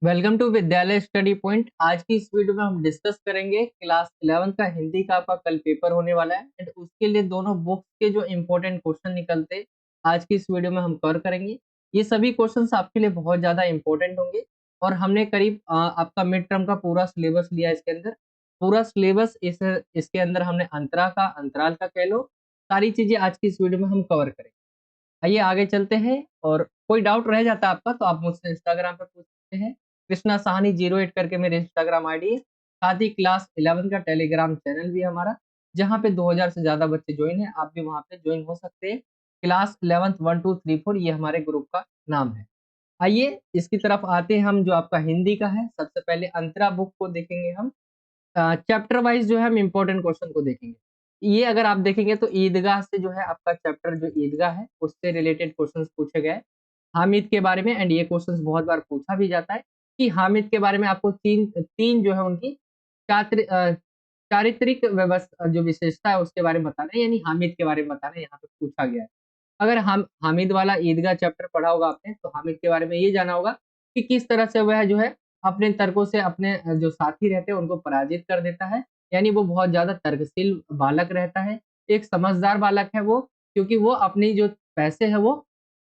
Welcome to विद्यालय study point. आज की इस वीडियो में हम डिस्कस करेंगे क्लास 11th का हिंदी का आपका कल पेपर होने वाला है एंड उसके लिए दोनों बुक्स के जो इम्पोर्टेंट क्वेश्चन निकलते आज की इस वीडियो में हम कवर करेंगे। ये सभी क्वेश्चंस आपके लिए बहुत ज्यादा इंपॉर्टेंट होंगे और हमने करीब आपका मिड टर्म का पूरा सिलेबस लिया इसके अंदर। पूरा सिलेबस इसके अंदर हमने अंतराल का कह लो, सारी चीजें आज की इस वीडियो में हम कवर करेंगे। आइए आगे चलते हैं। और कोई डाउट रह जाता है आपका तो आप मुझसे इंस्टाग्राम पर पूछ सकते हैं। कृष्णा साहनी 08 करके मेरे इंस्टाग्राम आईडी है। साथ ही क्लास 11 का टेलीग्राम चैनल भी है हमारा, जहाँ पे 2000 से ज्यादा बच्चे ज्वाइन हैं। आप भी वहाँ पे ज्वाइन हो सकते हैं। क्लास 11th 1 2 3 4 ये हमारे ग्रुप का नाम है। आइए इसकी तरफ आते हैं हम। जो आपका हिंदी का है, सबसे पहले अंतरा बुक को देखेंगे हम। चैप्टर वाइज जो है हम इम्पोर्टेंट क्वेश्चन को देखेंगे। ये अगर आप देखेंगे तो ईदगाह से जो है आपका चैप्टर जो ईदगाह है उससे रिलेटेड क्वेश्चंस पूछे गए हामिद के बारे में। एंड ये क्वेश्चंस बहुत बार पूछा भी जाता है कि हामिद के बारे में आपको तीन तीन जो है उनकी चारित्रिक व्यवस्था जो विशेषता है उसके बारे में बताना है, यानी हामिद के बारे में बताना है, यहाँ पे पूछा गया है। अगर हम हामिद वाला ईदगाह चैप्टर पढ़ा होगा आपने तो हामिद के बारे में ये जाना होगा कि किस तरह से वह जो है अपने तर्कों से अपने जो साथी रहते हैं उनको पराजित कर देता है। यानी वो बहुत ज्यादा तर्कशील बालक रहता है, एक समझदार बालक है वो, क्योंकि वो अपनी जो पैसे है वो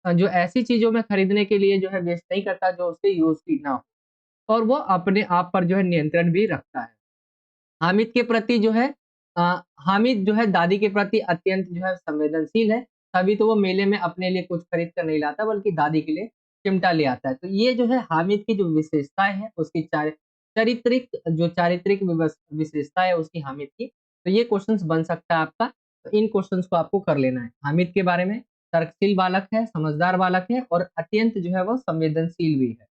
जो ऐसी चीजों में खरीदने के लिए जो है वेस्ट नहीं करता जो उसके यूज की ना हो, और वो अपने आप पर जो है नियंत्रण भी रखता है। हामिद के प्रति जो है हामिद जो है दादी के प्रति अत्यंत जो है संवेदनशील है। तभी तो वो मेले में अपने लिए कुछ खरीद कर नहीं लाता बल्कि दादी के लिए चिमटा ले आता है। तो ये जो है हामिद की जो विशेषताएं हैं उसकी चारित्रिक विशेषता है उसकी हामिद की। तो ये क्वेश्चंस बन सकता है आपका। तो इन क्वेश्चंस को आपको कर लेना है हामिद के बारे में। तर्कशील बालक है, समझदार बालक है और अत्यंत जो है वो संवेदनशील भी है।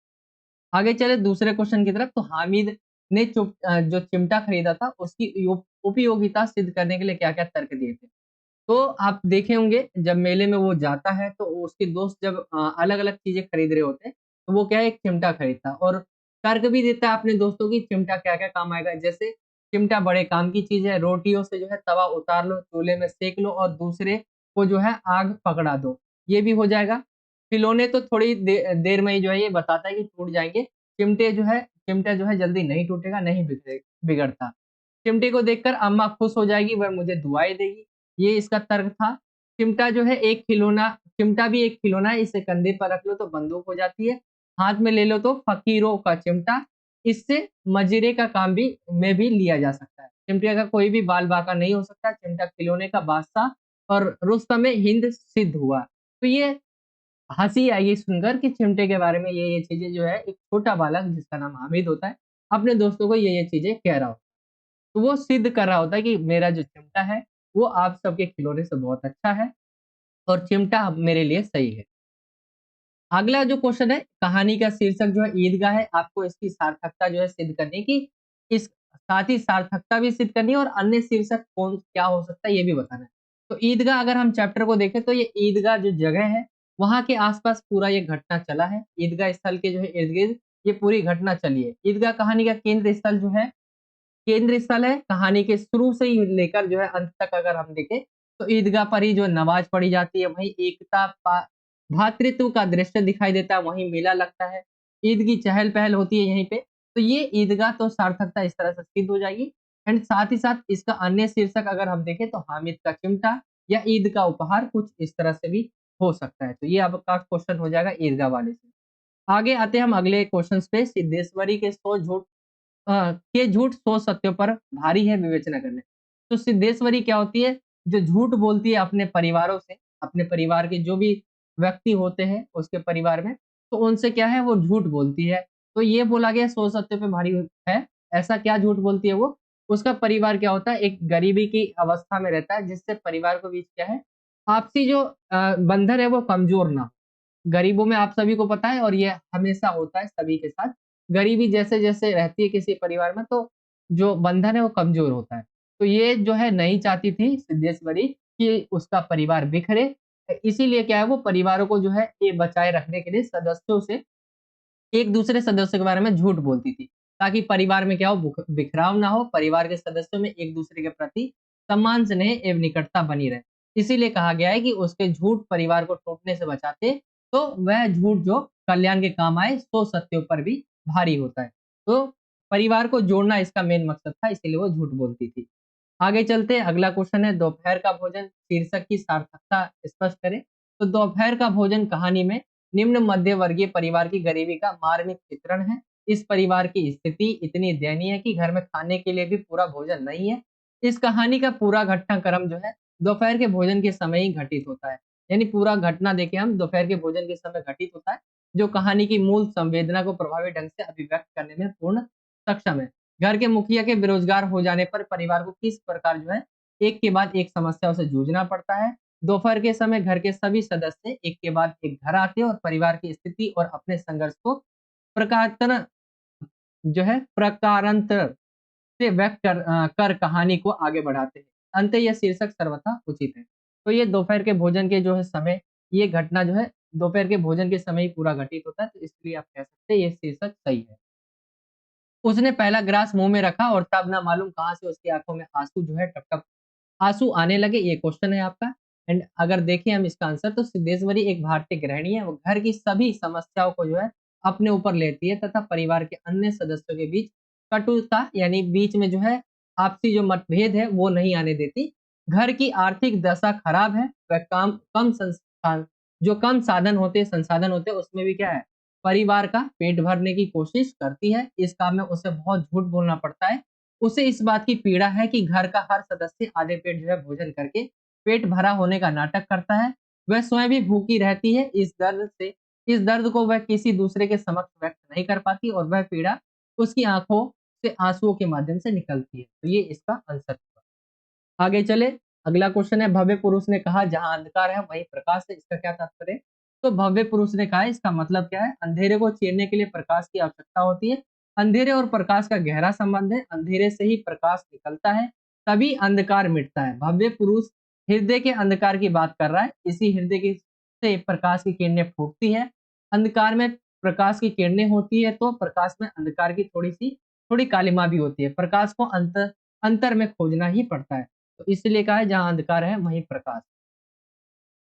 आगे चले दूसरे क्वेश्चन की तरफ। तो हामिद ने जो चिमटा खरीदा था उसकी उपयोगिता सिद्ध करने के लिए क्या-क्या तर्क दिए थे। तो आप देखे होंगे जब मेले में वो जाता है तो उसके दोस्त जब अलग-अलग चीजें खरीद रहे होते हैं तो वो क्या है एक चिमटा खरीदता है और तर्क भी देता है अपने दोस्तों की चिमटा क्या-क्या काम आएगा। जैसे चिमटा बड़े काम की चीज है, रोटियों से जो है तवा उतार लो, चूल्हे में सेक लो और दूसरे को जो है आग पकड़ा दो, ये भी हो जाएगा। खिलौने तो थोड़ी देर में ही जो है ये बताता है कि टूट जाएंगे। चिमटा जो है जल्दी नहीं टूटेगा, नहीं बिगड़ता। चिमटे को देखकर अम्मा खुश हो जाएगी, वह मुझे दुआएं देगी, ये इसका तर्क था। चिमटा जो है एक खिलौना, चिमटा भी एक खिलौना है, इसे कंधे पर रख लो तो बंदूक हो जाती है, हाथ में ले लो तो फकीरों का चिमटा, इससे मजीरे का काम भी लिया जा सकता है। चिमटे का कोई भी बाल बांका नहीं हो सकता, चिमटा खिलौने का बादशाह और रुस्तमे हिंद सिद्ध हुआ। तो ये हँसी आएगी सुनकर कि चिमटे के बारे में ये चीज़ें जो है एक छोटा बालक जिसका नाम हामिद होता है, अपने दोस्तों को ये चीज़ें कह रहा होता है। तो वो सिद्ध कर रहा होता है कि मेरा जो चिमटा है, वो आप सबके खिलौने से बहुत अच्छा है और चिमटा मेरे लिए सही है। अगला जो क्वेश्चन है, कहानी का शीर्षक जो है ईदगाह है, आपको इसकी सार्थकता जो है सिद्ध करनी है कि इस साथ ही सार्थकता भी सिद्ध करनी है और अन्य शीर्षक कौन क्या हो सकता है ये भी बताना है। तो ईदगाह अगर हम चैप्टर को देखें तो ये ईदगाह जो जगह है, वहाँ के आस-पास पूरा ये घटना चला है। ईदगाह स्थल के जो है इर्द-गिर्द ये पूरी घटना चली है। ईदगाह कहानी का केंद्र स्थल है, कहानी के शुरू से ही लेकर जो है अंत तक अगर हम देखें तो ईदगाह पर ही जो नमाज पढ़ी जाती है, वहीं भ्रातृत्व का दृश्य दिखाई देता है, वहीं मेला लगता है, ईद की चहल पहल होती है यहीं पे। तो ये ईदगाह तो सार्थकता इस तरह से सिद्ध हो जाएगी। एंड साथ ही साथ इसका अन्य शीर्षक अगर हम देखें तो हामिद का चिमटा या ईद का उपहार, कुछ इस तरह से भी हो सकता है। तो ये आपका क्वेश्चन हो जाएगा ईदगाह वाले से। आगे आते हैं हम अगले क्वेश्चन पे। सिद्धेश्वरी के 100 झूठ 100 सत्यों पर भारी है विवेचना करने। तो सिद्धेश्वरी क्या होती है, जो झूठ बोलती है अपने परिवारों से, अपने परिवार के जो भी व्यक्ति होते हैं उसके परिवार में, तो उनसे क्या है वो झूठ बोलती है। तो ये बोला गया 100 सत्यों पे भारी है। ऐसा क्या झूठ बोलती है वो? उसका परिवार क्या होता है, एक गरीबी की अवस्था में रहता है जिससे परिवार के बीच क्या है, आपसी जो बंधन है वो कमजोर ना हो। गरीबों में आप सभी को पता है और ये हमेशा होता है सभी के साथ। गरीबी जैसे-जैसे रहती है किसी परिवार में तो जो बंधन है वो कमज़ोर होता है। तो ये जो है नहीं चाहती थी सिद्धेश्वरी कि उसका परिवार बिखरे। इसीलिए क्या है वो परिवारों को जो है ये बचाए रखने के लिए सदस्यों से एक दूसरे सदस्य के बारे में झूठ बोलती थी, ताकि परिवार में क्या हो बिखराव ना हो, परिवार के सदस्यों में एक दूसरे के प्रति सम्मान, स्नेह एवं निकटता बनी रहे। इसीलिए कहा गया है कि उसके झूठ परिवार को टूटने से बचाते, तो वह झूठ जो कल्याण के काम आए, 100 सत्यों पर भी भारी होता है। तो परिवार को जोड़ना इसका मेन मकसद था, इसीलिए वो झूठ बोलती थी। आगे चलते हैं, अगला क्वेश्चन है दोपहर का भोजन शीर्षक की सार्थकता स्पष्ट करें। तो दोपहर का भोजन कहानी में निम्न मध्य वर्गीय परिवार की गरीबी का मार्मिक चित्रण है। इस परिवार की स्थिति इतनी दयनीय है कि घर में खाने के लिए भी पूरा भोजन नहीं है। इस कहानी का पूरा घटनाक्रम जो है दोपहर के भोजन के समय ही घटित होता है। यानी पूरा घटना देखें हम दोपहर के भोजन के समय घटित होता है, जो कहानी की मूल संवेदना को प्रभावी ढंग से अभिव्यक्त करने में पूर्ण सक्षम है। घर के मुखिया के बेरोजगार हो जाने पर परिवार को किस प्रकार जो है एक के बाद एक समस्याओं से जूझना पड़ता है। दोपहर के समय घर के सभी सदस्य एक के बाद एक घर आते हैं और परिवार की स्थिति और अपने संघर्ष को प्रकारांतर जो है प्रकारांतर से व्यक्त कर कहानी को आगे बढ़ाते हैं। अंत यह शीर्षक सर्वथा उचित है। तो ये दोपहर के भोजन के जो है समय, ये घटना जो है दोपहर के भोजन के समय ही पूरा घटित होता है, तो इसलिए आप कह सकते हैं ये शीर्षक सही है। उसने पहला ग्रास मुँह में रखा और तब ना मालूम कहाँ से उसकी आँखों में आँसू जो है टप-टप आँसू आने लगे, ये क्वेश्चन है आपका। एंड अगर देखें हम इसका आंसर तो सिद्धेश्वरी एक भारतीय गृहिणी है, वो घर की सभी समस्याओं को जो है अपने ऊपर लेती है तथा परिवार के अन्य सदस्यों के बीच कटुता यानी बीच में जो है आपसी जो मतभेद है वो नहीं आने देती। घर की आर्थिक दशा खराब है, वह काम कम संस्थान जो कम साधन होते हैं संसाधन होते हैं उसमें भी क्या है परिवार का पेट भरने की कोशिश करती है। इस काम में उसे बहुत झूठ बोलना पड़ता है। उसे इस बात की पीड़ा है कि घर का हर सदस्य आधे पेट जो है भोजन करके पेट भरा होने का नाटक करता है। वह स्वयं भी भूखी रहती है। इस दर्द को वह किसी दूसरे के समक्ष व्यक्त नहीं कर पाती और वह पीड़ा उसकी आँखों से आँसुओं के माध्यम से निकलती है। तो ये इसका आंसर होगा। आगे चले, अगला क्वेश्चन है भव्य पुरुष ने कहा जहाँ अंधकार है वहीं प्रकाश है, इसका क्या तात्पर्य है? तो भव्य पुरुष ने कहा इसका मतलब क्या है? अंधेरे को चीरने के लिए प्रकाश की आवश्यकता होती है। अंधेरे और प्रकाश का गहरा संबंध है। अंधेरे से ही प्रकाश निकलता है, तभी अंधकार मिटता है। भव्य पुरुष हृदय के अंधकार की बात कर रहा है। इसी हृदय की से प्रकाश की किरणें फूटती है। अंधकार में प्रकाश की किरणें होती है तो प्रकाश में अंधकार की थोड़ी कालिमा भी होती है। प्रकाश को अंतर में खोजना ही पड़ता है। तो इसलिए कहा है जहाँ अंधकार है वहीं प्रकाश।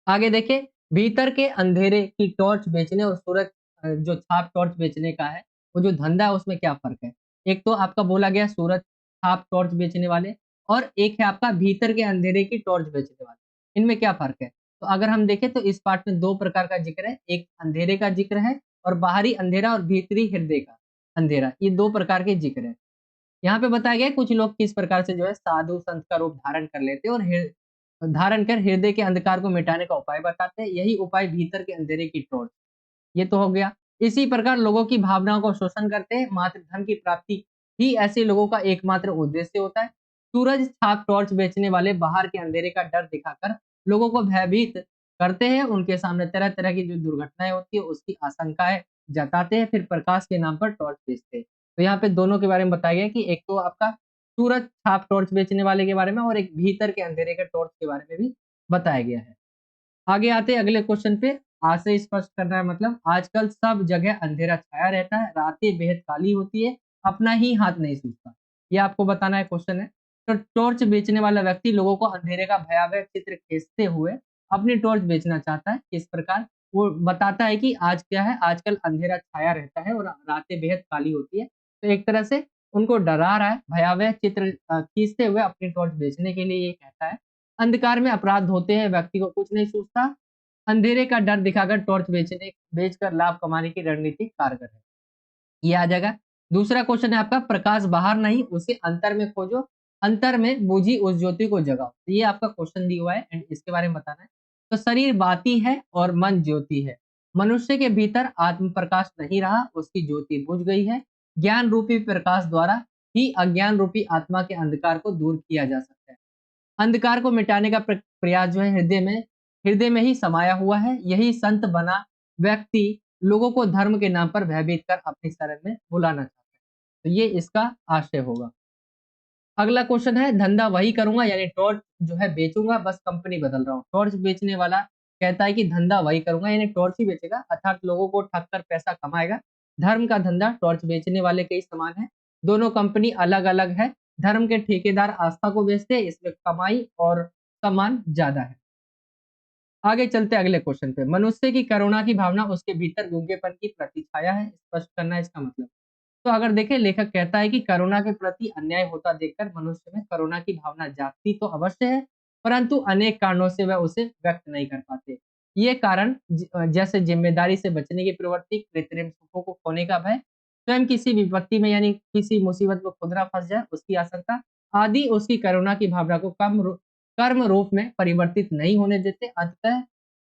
आगे देखिए, भीतर के अंधेरे की टॉर्च बेचने और सूरज जो छाप टॉर्च बेचने का है, वो जो धंधा है उसमें क्या फ़र्क है? एक तो आपका बोला गया सूरज छाप टॉर्च बेचने वाले और एक है आपका भीतर के अंधेरे की टॉर्च बेचने वाले। इनमें क्या फ़र्क है? तो अगर हम देखें तो इस पार्ट में 2 प्रकार का ज़िक्र है, एक अंधेरे का ज़िक्र है और बाहरी अंधेरा और भीतरी हृदय का अंधेरा, ये 2 प्रकार के ज़िक्र हैं। यहाँ पे बताया गया है कुछ लोग किस प्रकार से जो है साधु संत का रूप धारण कर लेते हैं और धारण कर हृदय के अंधकार को मिटाने का उपाय बताते हैं। यही उपाय भीतर के अंधेरे की टॉर्च, ये तो हो गया। इसी प्रकार लोगों की भावनाओं को शोषण करते हैं। मात्र धन की प्राप्ति ही ऐसे लोगों का एकमात्र उद्देश्य होता है। सूरज छाप टॉर्च बेचने वाले बाहर के अंधेरे का डर दिखाकर लोगों को भयभीत करते हैं। उनके सामने तरह-तरह की जो दुर्घटनाएँ होती है उसकी आशंकाएँ जताते हैं, फिर प्रकाश के नाम पर टॉर्च बेचते हैं। तो यहाँ पे दोनों के बारे में बताया गया है कि एक तो आपका सूरज छाप टॉर्च बेचने वाले के बारे में और एक भीतर के अंधेरे के टॉर्च के बारे में भी बताया गया है। आगे आते हैं अगले क्वेश्चन पे। आज से स्पष्ट करना है मतलब आजकल सब जगह अंधेरा छाया रहता है, रातें बेहद काली होती है, अपना ही हाथ नहीं सूझता। ये आपको बताना है क्वेश्चन है। तो टॉर्च बेचने वाला व्यक्ति लोगों को अंधेरे का भयावह चित्र खींचते हुए अपनी टॉर्च बेचना चाहता है। इस प्रकार वो बताता है कि आज क्या है, आजकल अंधेरा छाया रहता है और रातें बेहद काली होती है। तो एक तरह से उनको डरा रहा है, भयावह चित्र खींचते हुए अपनी टॉर्च बेचने के लिए ये कहता है। अंधकार में अपराध होते हैं, व्यक्ति को कुछ नहीं सूझता। अंधेरे का डर दिखाकर टॉर्च बेचकर लाभ कमाने की रणनीति कारगर है। ये आ जाएगा। दूसरा क्वेश्चन है आपका प्रकाश बाहर नहीं उसे अंतर में खोजो, अंतर में बुझी उस ज्योति को जगाओ। तो ये आपका क्वेश्चन दिया हुआ है एंड इसके बारे में बताना है। तो शरीर बाती है और मन ज्योति है। मनुष्य के भीतर आत्म प्रकाश नहीं रहा, उसकी ज्योति बुझ गई है। ज्ञान रूपी प्रकाश द्वारा ही अज्ञान रूपी आत्मा के अंधकार को दूर किया जा सकता है। अंधकार को मिटाने का प्रयास जो है हृदय में ही समाया हुआ है। यही संत बना व्यक्ति लोगों को धर्म के नाम पर भयभीत कर अपनी शरण में बुलाना चाहता है। तो ये इसका आशय होगा। अगला क्वेश्चन है धंधा वही करूंगा यानी टॉर्च जो है बेचूंगा बस कंपनी बदल रहा हूँ। टॉर्च बेचने वाला कहता है कि धंधा वही करूंगा यानी टॉर्च ही बेचेगा अर्थात लोगों को ठग कर पैसा कमाएगा। धर्म का धंधा टॉर्च बेचने वाले के ही समान है। दोनों कंपनी अलग-अलग है। धर्म के ठेकेदार आस्था को बेचते हैं, इसमें कमाई और सम्मान ज्यादा है। आगे चलते हैं अगले क्वेश्चन पे। मनुष्य की करुणा की भावना उसके भीतर गूंगेपन की प्रतिछाया है, स्पष्ट करना है इसका मतलब। तो अगर देखें लेखक कहता है कि करुणा के प्रति अन्याय होता देखकर मनुष्य में करुणा की भावना जागती तो अवश्य है, परंतु अनेक कारणों से वह उसे व्यक्त नहीं कर पाते। ये कारण जैसे जिम्मेदारी से बचने की प्रवृत्ति, कृत्रिम सुखों को खोने का भय, स्वयं किसी विपत्ति में यानी किसी मुसीबत में खुद ना फँस जाए उसकी आशंका, आदि उसकी करुणा की भावना को कर्म रूप में परिवर्तित नहीं होने देते। अंततः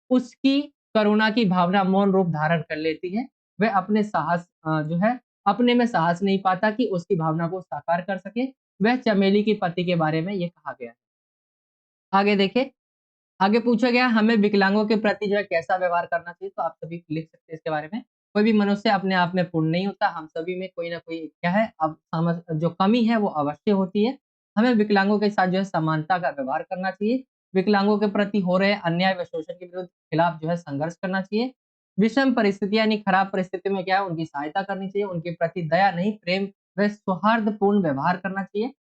उसकी करुणा की भावना मौन रूप धारण कर लेती है। वह अपने साहस जो है अपने में साहस नहीं पाता कि उसकी भावना को साकार कर सके। वह चमेली के पति के बारे में ये कहा गया है। आगे देखिए, आगे पूछा गया हमें विकलांगों के प्रति जो है कैसा व्यवहार करना चाहिए, तो आप सभी लिख सकते हैं इसके बारे में। कोई भी मनुष्य अपने आप में पूर्ण नहीं होता, हम सभी में कोई न कोई क्या है अब समझ जो कमी है वो अवश्य होती है। हमें विकलांगों के साथ जो है समानता का व्यवहार करना चाहिए। विकलांगों के प्रति हो रहे अन्याय व शोषण के विरुद्ध खिलाफ जो है संघर्ष करना चाहिए। विषम परिस्थितियाँ यानी खराब परिस्थिति में क्या है उनकी सहायता करनी चाहिए, उनके प्रति दया नहीं प्रेम व सौहार्दपूर्ण व्यवहार करना चाहिए।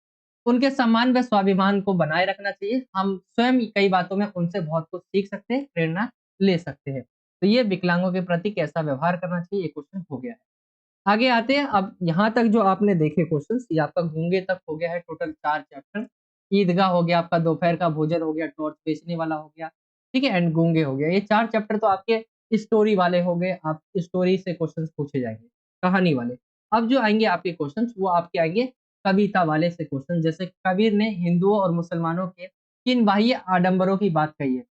उनके सम्मान व स्वाभिमान को बनाए रखना चाहिए। हम स्वयं कई बातों में उनसे बहुत कुछ सीख सकते हैं, प्रेरणा ले सकते हैं। तो ये विकलांगों के प्रति कैसा व्यवहार करना चाहिए, ये क्वेश्चन हो गया है। आगे आते हैं, अब यहाँ तक जो आपने देखे क्वेश्चंस, ये आपका गूंगे तक हो गया है, टोटल 4 चैप्टर। ईदगाह हो गया, आपका दोपहर का भोजन हो गया, टॉर्च बेचने वाला हो गया, ठीक है? एंड गूंगे हो गया। ये 4 चैप्टर तो आपके स्टोरी वाले हो गए, आप स्टोरी से क्वेश्चंस पूछे जाएँगे, कहानी वाले। अब जो आएँगे आपके क्वेश्चंस, वो आपके आएँगे कविता वाले से क्वेश्चन, जैसे कबीर ने हिंदुओं और मुसलमानों के किन बाह्य आडंबरों की बात कही है?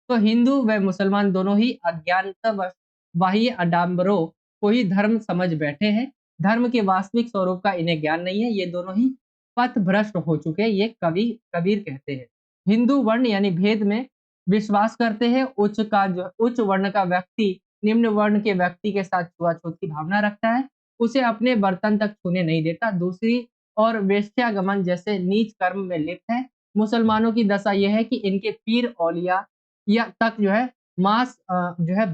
तो हिंदू व मुसलमान दोनों ही अज्ञानतावश बाह्य आडंबरों को ही धर्म समझ बैठे हैं। धर्म के वास्तविक स्वरूप का इन्हें ज्ञान नहीं है, ये दोनों ही पथभ्रष्ट हो चुके हैं, ये कबीर कहते हैं। हिंदू वर्ण यानी भेद में विश्वास करते हैं, उच्च वर्ण का व्यक्ति निम्न वर्ण के व्यक्ति के साथ छुआछूत की भावना रखता है, उसे अपने बर्तन तक छूने नहीं देता। दूसरी और वेश्यागमन जैसे नीच कर्म में लिप्त है। मुसलमानों की दशा यह है कि इनके पीर औलिया या तक जो है मांस जो है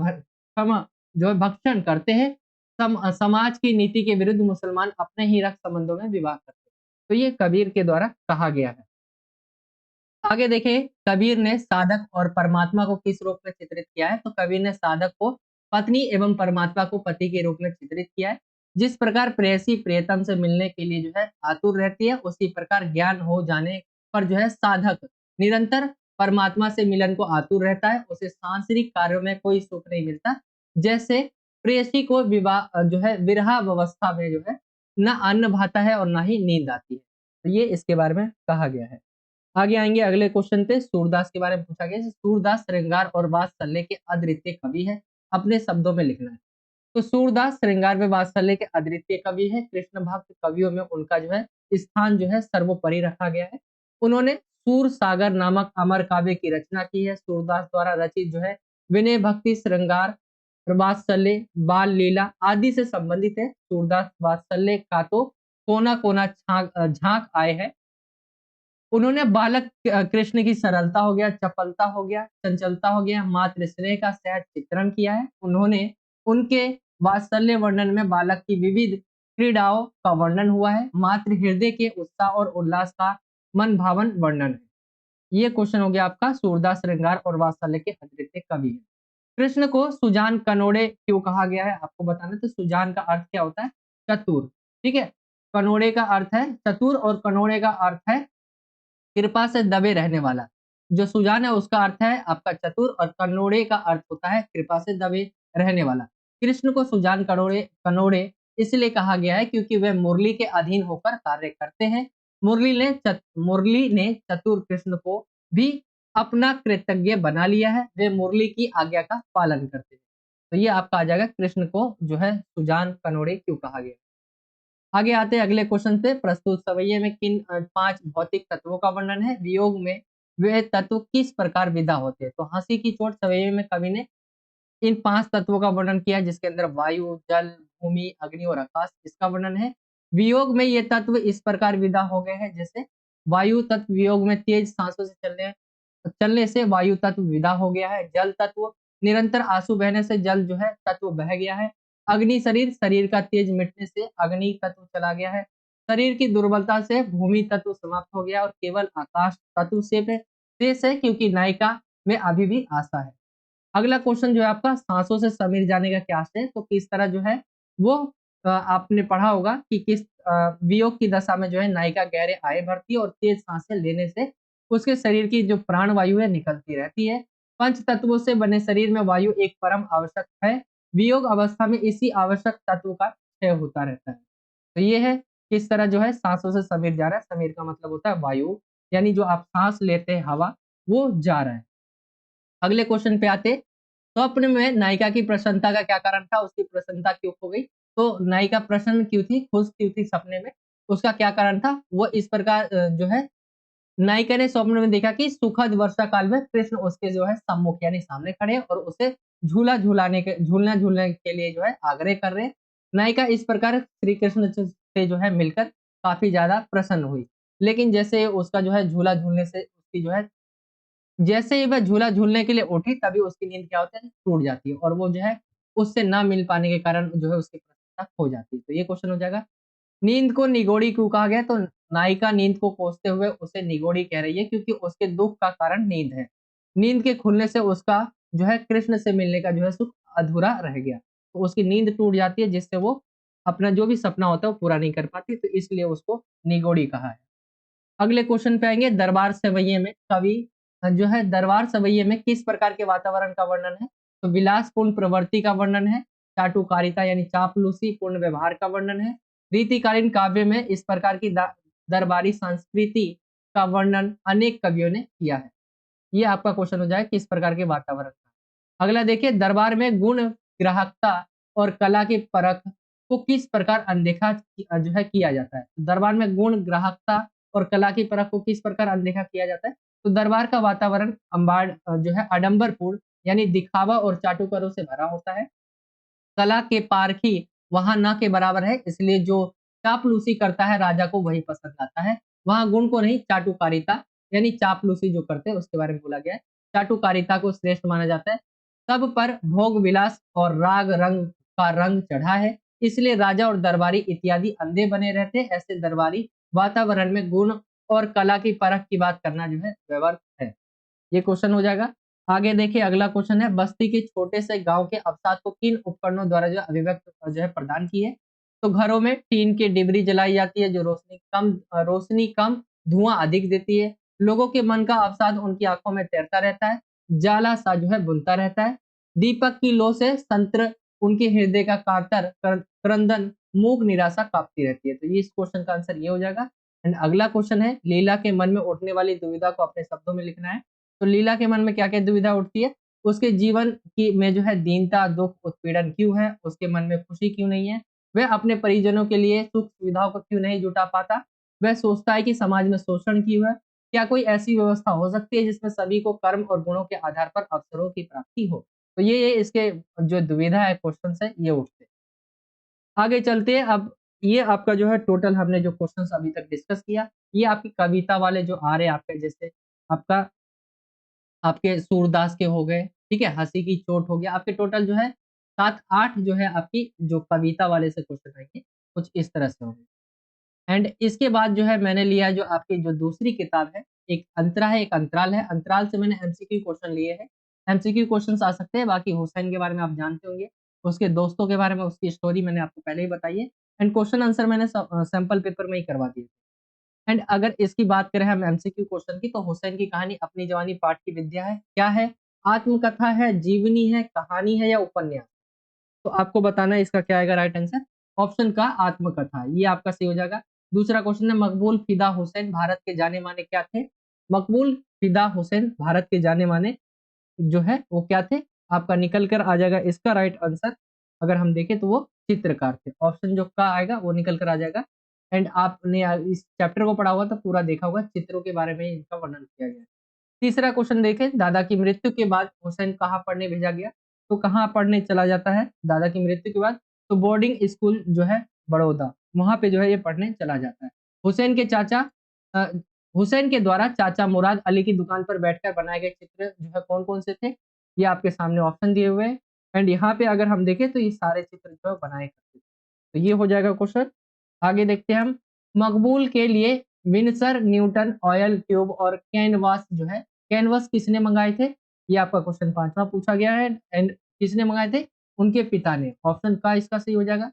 जो है भक्षण करते हैं। समाज की नीति के विरुद्ध मुसलमान अपने ही रक्त संबंधों में विवाह करते हैं। तो ये कबीर के द्वारा कहा गया है। आगे देखिए, कबीर ने साधक और परमात्मा को किस रूप में चित्रित किया है? तो कबीर ने साधक को पत्नी एवं परमात्मा को पति के रूप में चित्रित किया है। जिस प्रकार प्रेयसी प्रियतम से मिलने के लिए जो है आतुर रहती है, उसी प्रकार ज्ञान हो जाने पर जो है साधक निरंतर परमात्मा से मिलन को आतुर रहता है। उसे सांसारिक कार्यों में कोई सुख नहीं मिलता। जैसे प्रेयसी को जो है विरहावस्था में जो है ना अन्न भाता है और ना ही नींद आती है। तो ये इसके बारे में कहा गया है। आगे आएँगे अगले क्वेश्चन पे, सूरदास के बारे में पूछा गया है। सूरदास श्रृंगार और वात्सल्य के अद्वितीय कवि हैं, अपने शब्दों में लिखना है। तो सूरदास श्रृंगार व वात्सल्य के अद्वितीय कवि हैं। कृष्ण भक्त कवियों में उनका जो है स्थान जो है सर्वोपरि रखा गया है। उन्होंने सूर सागर नामक अमर काव्य की रचना की है। सूरदास द्वारा रचित जो है विनय भक्ति श्रृंगार वात्सल्य बाल लीला आदि से संबंधित है। सूरदास वात्सल्य का तो कोना-कोना झाँक आए हैं। उन्होंने बालक कृष्ण की सरलता हो गया, चपलता हो गया, चंचलता हो गया, मातृ स्नेह का सहज चित्रण किया है। उन्होंने उनके वात्सल्य वर्णन में बालक की विविध क्रीड़ाओं का वर्णन हुआ है। मातृ हृदय के उत्साह और उल्लास का मन भावन वर्णन है। ये क्वेश्चन हो गया आपका, सूरदास श्रृंगार और वात्सल्य के अद्वितीय कवि हैं। कृष्ण को सुजान कनोड़े क्यों कहा गया है? आपको बताना है। तो सुजान का अर्थ क्या होता है? चतुर, ठीक है? कनोड़े का अर्थ है चतुर और कनोड़े का अर्थ है कृपा से दबे रहने वाला। जो सुजान है उसका अर्थ है आपका चतुर और कनोड़े का अर्थ होता है कृपा से दबे रहने वाला। कृष्ण को सुजान कनोड़े कनोड़े इसलिए कहा गया है क्योंकि वे मुरली के अधीन होकर कार्य करते हैं। मुरली ने चतुर कृष्ण को भी अपना कृतज्ञ बना लिया है। वे मुरली की आज्ञा का पालन करते हैं। तो ये आपका आ जाएगा कृष्ण को जो है सुजान कनोड़े क्यों कहा गया। आगे आते हैं अगले क्वेश्चन पे, प्रस्तुत सवैये में किन 5 भौतिक तत्वों का वर्णन है? वियोग में वे तत्व किस प्रकार विदा होते हैं? तो हँसी की चोट सवैये में कवि ने इन 5 तत्वों का वर्णन किया है, जिसके अंदर वायु, जल, भूमि, अग्नि और आकाश इसका वर्णन है। वियोग में ये तत्व इस प्रकार विदा हो गए हैं, जैसे वायु तत्व वियोग में तेज सांसों से चलने से वायु तत्व विदा हो गया है। जल तत्व निरंतर आंसू बहने से जल जो है तत्व बह गया है। अग्नि शरीर का तेज मिटने से अग्नि तत्व चला गया है। शरीर की दुर्बलता से भूमि तत्व समाप्त हो गया और केवल आकाश तत्व शेष है, क्योंकि नायिका में अभी भी आशा है। अगला क्वेश्चन जो है आपका सांसों से समिर जाने का क्या अर्थ है? तो किस तरह जो है वो आपने पढ़ा होगा कि किस वियोग की दशा में जो है नायिका गहरे आए भरती है और तेज सांसें लेने से उसके शरीर की जो प्राण वायु है निकलती रहती है। पंच तत्वों से बने शरीर में वायु एक परम आवश्यक है। वियोग अवस्था में इसी आवश्यक तत्व का क्षय होता रहता है। तो ये है किस तरह जो है सांसों से समीर जा रहा है। समीर का मतलब होता है वायु, यानी जो आप सांस लेते हैं हवा, वो जा रहा है। अगले क्वेश्चन पे आते, स्वप्न में नायिका की प्रसन्नता का क्या कारण था? उसकी प्रसन्नता क्यों खो गई? तो नायिका प्रसन्न क्यों थी, खुश क्यों थी सपने में? उसका क्या कारण था? वो इस प्रकार जो है नायिका ने स्वप्न में देखा कि सुखद वर्षा काल में कृष्ण उसके जो है सम्मुख यानी सामने खड़े हैं और उसे झूलना झूलने के लिए जो है आग्रह कर रहे हैं। नायिका इस प्रकार श्री कृष्ण से जो है मिलकर काफी ज्यादा प्रसन्न हुई। लेकिन जैसे उसका जो है झूला झूलने से उसकी जो है जैसे ही वह झूला झूलने के लिए उठी तभी उसकी नींद क्या होता है, टूट जाती है और वो जो है उससे ना मिल पाने के कारण जो है उसकी प्रसन्नता खो जाती है। तो ये क्वेश्चन हो जाएगा। नींद को निगोड़ी क्यों कहा गया? तो नायिका नींद को कोसते हुए उसे निगोड़ी कह रही है क्योंकि उसके दुःख का कारण नींद है। नींद के खुलने से उसका जो है कृष्ण से मिलने का जो है सुख अधूरा रह गया। तो उसकी नींद टूट जाती है जिससे वो अपना जो भी सपना होता है वो पूरा नहीं कर पाती, तो इसलिए उसको निगोड़ी कहा है। अगले क्वेश्चन पे आएंगे। दरबार सवैये में कवि जो है दरबार सवैये में किस प्रकार के वातावरण का वर्णन है? तो विलासपूर्ण प्रवृत्ति का वर्णन है, चाटुकारिता यानी चापलूसी पूर्ण व्यवहार का वर्णन है। रीतिकालीन काव्य में इस प्रकार की दरबारी संस्कृति का वर्णन अनेक कवियों ने किया है। ये आपका क्वेश्चन हो जाए किस प्रकार के वातावरण का। अगला देखिए, दरबार में गुण ग्राहकता और कला की परख को किस प्रकार अनदेखा जो है किया जाता है? दरबार में गुण ग्राहकता और कला की परख को किस प्रकार अनदेखा किया जाता है? तो दरबार का वातावरण जो है आडंबरपूर्ण यानी दिखावा और चाटुकारों से भरा होता है। कला के पारखी वहां न के बराबर है, इसलिए जो चापलूसी करता है राजा को वही पसंद आता है। वहां गुण को नहीं, चाटुकारिता यानी चापलूसी जो करते हैं उसके बारे में बोला गया है। चाटुकारिता को श्रेष्ठ माना जाता है। सब पर भोग विलास और राग रंग का रंग चढ़ा है, इसलिए राजा और दरबारी इत्यादि अंधे बने रहते हैं। ऐसे दरबारी वातावरण में गुण और कला की परख की बात करना जो है व्यर्थ है। ये क्वेश्चन हो जाएगा। आगे देखिए, अगला क्वेश्चन है, बस्ती के छोटे से गांव के अवसाद को किन उपकरणों द्वारा जो है अभिव्यक्त जो है प्रदान की है? तो घरों में टीन की डिबरी जलाई जाती है जो रोशनी कम धुआं अधिक देती है। लोगों के मन का अवसाद उनकी आंखों में तैरता रहता है, जाला सा जो है बुनता रहता है। दीपक की लो से संत्र उनके हृदय का क्रंदन मूक निराशा कांपती रहती है। तो ये इस क्वेश्चन का आंसर ये हो जाएगा। एंड अगला क्वेश्चन है, लीला के मन में उठने वाली दुविधा को अपने शब्दों में लिखना है। तो लीला के मन में क्या-क्या दुविधा उठती है? उसके जीवन की में जो है दीनता, दुःख, उत्पीड़न क्यों है? उसके मन में खुशी क्यों नहीं है? वह अपने परिजनों के लिए सुख-सुविधाओं को क्यों नहीं जुटा पाता? वह सोचता है कि समाज में शोषण क्यों है? क्या कोई ऐसी व्यवस्था हो सकती है जिसमें सभी को कर्म और गुणों के आधार पर अवसरों की प्राप्ति हो? तो ये इसके जो दुविधा है क्वेश्चन्स है ये उठते हैं। आगे चलते हैं। अब ये आपका जो है टोटल हमने जो क्वेश्चन्स अभी तक डिस्कस किया, ये आपकी कविता वाले जो आ रहे हैं आपके जैसे आपका आपके सूरदास के हो गए, ठीक है? हँसी की चोट हो गया, आपके टोटल जो है 7-8 जो है आपकी जो कविता वाले से क्वेश्चन आएँगे, कुछ इस तरह से होंगे। एंड इसके बाद जो है मैंने लिया है जो आपकी जो दूसरी किताब है, एक अंतरा है, एक अंतराल है। अंतराल से मैंने एमसीक्यू क्वेश्चन लिए हैं। एमसीक्यू क्वेश्चन्स आ सकते हैं, बाकी हुसैन के बारे में आप जानते होंगे, उसके दोस्तों के बारे में उसकी स्टोरी मैंने आपको पहले ही बताई है एंड क्वेश्चन आंसर मैंने सैंपल पेपर में ही करवा दिए। एंड अगर इसकी बात करें हम एमसीक्यू क्वेश्चन की, तो हुसैन की कहानी अपनी जवानी पाठ की विद्या है। क्या है? आत्मकथा है, जीवनी है, कहानी है या उपन्यास? तो आपको बताना है इसका क्या आएगा राइट आंसर। ऑप्शन का आत्मकथा, ये आपका सही हो जाएगा। दूसरा क्वेश्चन है, मकबूल फिदा हुसैन भारत के जाने माने क्या थे? मकबूल फिदा हुसैन भारत के जाने माने जो है वो क्या थे? आपका निकल कर आ जाएगा इसका राइट आंसर। अगर हम देखें तो वो चित्रकार थे। ऑप्शन जो का आएगा वो निकल कर आ जाएगा। एंड आपने इस चैप्टर को पढ़ा होगा तो पूरा देखा होगा, चित्रों के बारे में इनका वर्णन किया गया है। तीसरा क्वेश्चन देखें, दादा की मृत्यु के बाद हुसैन कहाँ पढ़ने भेजा गया? तो कहाँ पढ़ने चला जाता है दादा की मृत्यु के बाद? तो बोर्डिंग स्कूल जो है बड़ौदा, वहां पे जो है ये पढ़ने चला जाता है। हुसैन के चाचा अ, हुसैन के द्वारा चाचा मुराद अली की दुकान पर बैठकर बनाए गए चित्र जो है कौन-कौन से थे? ये आपके सामने ऑप्शन दिए हुए हैं। एंड यहाँ पे अगर हम देखें तो ये सारे चित्र जो है बनाए करते थे। तो ये हो जाएगा क्वेश्चन। आगे देखते हैं हम, मकबूल के लिए विंसर न्यूटन ऑयल ट्यूब और कैनवास जो है कैनवास किसने मंगाए थे? ये आपका क्वेश्चन 5वां पूछा गया है। एंड किसने मंगाए थे? उनके पिता ने। ऑप्शन का इसका सही हो जाएगा।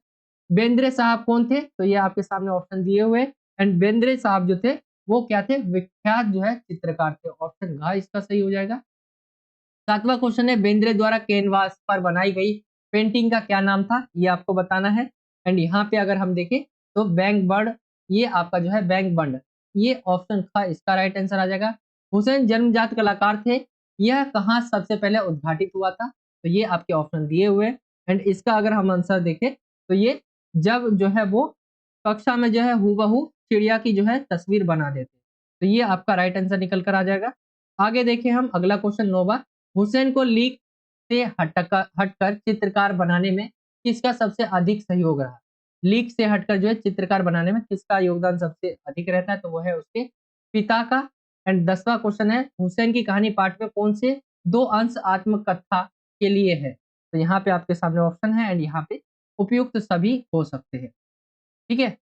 बेंद्रे साहब कौन थे? तो ये आपके सामने ऑप्शन दिए हुए एंड बेंद्रे साहब जो थे वो क्या थे? विख्यात जो है चित्रकार थे। ऑप्शन घ इसका सही हो जाएगा। 7वां क्वेश्चन है बेंद्रे द्वारा कैनवास पर बनाई गई पेंटिंग का क्या नाम था? ये आपको बताना है। एंड यहाँ पे अगर हम देखें तो बैंक बर्ड, ये आपका जो है बैंक बंड, ये ऑप्शन ख इसका राइट आंसर आ जाएगा। हुसैन जन्मजात कलाकार थे, यह कहाँ सबसे पहले उद्घाटित हुआ था? तो ये आपके ऑप्शन दिए हुए हैं। एंड इसका अगर हम आंसर देखें तो ये जब जो है वो कक्षा में जो है हूबहू चिड़िया की जो है तस्वीर बना देते, तो ये आपका राइट आंसर निकल कर आ जाएगा। आगे देखें हम अगला क्वेश्चन 9वां, हुसैन को लीक से हटकर चित्रकार बनाने में किसका सबसे अधिक सहयोग रहा? लीक से हटकर जो है चित्रकार बनाने में किसका योगदान सबसे अधिक रहता है? तो वो है उसके पिता का। एंड 10वां क्वेश्चन है हुसैन की कहानी पाठ में कौन से 2 अंश आत्मकथा के लिए है? तो यहाँ पे आपके सामने ऑप्शन है एंड यहाँ पे उपयुक्त सभी हो सकते हैं। ठीक है?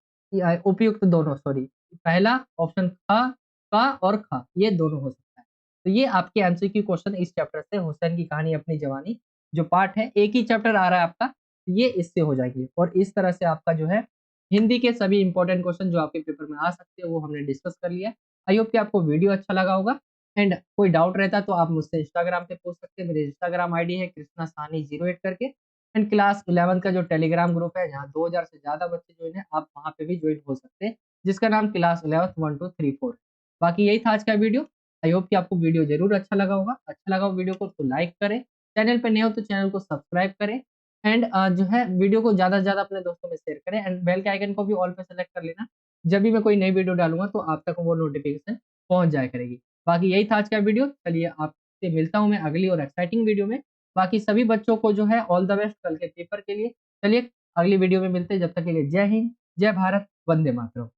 उपयुक्त दोनों, सॉरी, पहला ऑप्शन ख, क और ख ये दोनों हो सकता है। तो ये आपके एमसीक्यू क्वेश्चन इस चैप्टर से, हुसैन की कहानी अपनी जवानी जो पार्ट है, एक ही चैप्टर आ रहा है आपका, ये इससे हो जाएगी। और इस तरह से आपका जो है हिंदी के सभी इंपॉर्टेंट क्वेश्चन जो आपके पेपर में आ सकते हैं वो हमने डिस्कस कर लिया। आई होप कि आपको वीडियो अच्छा लगा होगा। एंड कोई डाउट रहता है तो आप मुझसे इंस्टाग्राम पे पूछ सकते हैं। मेरी इंस्टाग्राम आईडी है कृष्णा साहनी 08 करके। एंड क्लास 11 का जो टेलीग्राम ग्रुप है जहाँ 2000 से ज्यादा बच्चे ज्वाइन है, आप वहाँ पे भी ज्वाइन हो सकते हैं, जिसका नाम क्लास 11 1 2 3 4। बाकी यही था आज का वीडियो। आई होप कि आपको वीडियो जरूर अच्छा लगा होगा। अच्छा लगा हो वीडियो को तो लाइक करें, चैनल पे नए हो तो चैनल को सब्सक्राइब करें। एंड जो है वीडियो को ज्यादा से ज्यादा अपने दोस्तों में शेयर करें एंड बेल के आइकन को भी ऑल पे सेलेक्ट कर लेना। जब भी मैं कोई नई वीडियो डालूंगा तो आप तक वो नोटिफिकेशन पहुंच जाया करेगी। बाकी यही था आज का वीडियो। चलिए आपसे मिलता हूँ मैं अगली और एक्साइटिंग वीडियो में। बाकी सभी बच्चों को जो है ऑल द बेस्ट कल के पेपर के लिए। चलिए अगली वीडियो में मिलते हैं, जब तक के लिए जय हिंद, जय भारत, वंदे मातरम।